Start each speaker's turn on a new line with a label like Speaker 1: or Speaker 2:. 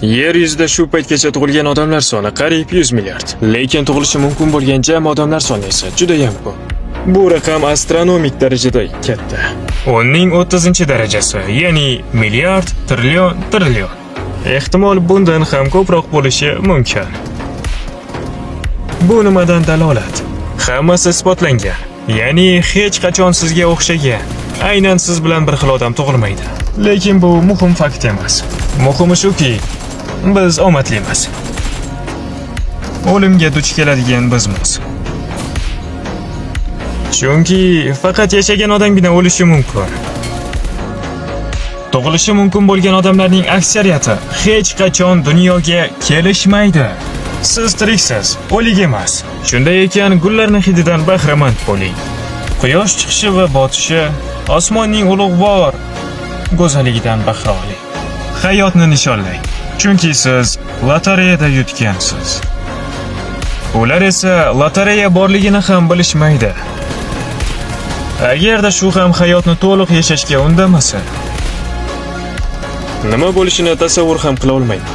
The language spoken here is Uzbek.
Speaker 1: Yer yuzida shu paytgacha tug'ilgan odamlar soni qariyb 100 milliard. Lekin tug'ilishi mumkin bo'lgan jami odamlar soni esa juda ham ko'p. Bu raqam astronomik darajada katta. O'nning 30-darajasi, ya'ni milliard, trillion. Ehtimol bundan ham ko'proq bo'lishi mumkin. Bu nimadan dalolat? Hammasi isbotlangan. Ya'ni hech qachon sizga o'xshagan, aynan siz bilan bir xil odam tug'ilmaydi. Lekin bu muhim fakt emas. Muhimi shuki, biz omadlimiz. O'limga duch keladigan bizmiz. Chunki faqat yashagan odamgina o'lishi mumkin. Tug'ilishi mumkin bo'lgan odamlarning aksariyati hech qachon dunyoga kelishmaydi. Siz tiriksiz, o'lik emas. Shunday ekan, gullarning hididan bahramand bo'ling. Quyosh chiqishi va botishi, osmonning ulug'vor go'zalligidan bahra oling. Hayotni nishonlang, chunki siz lotereyada yutgansiz. Ular esa lotereya borligini ham bilishmaydi. Agarda shu ham hayotni to'liq yashashga undamasa, nima bo'lishini tasavvur ham qila olmaydi.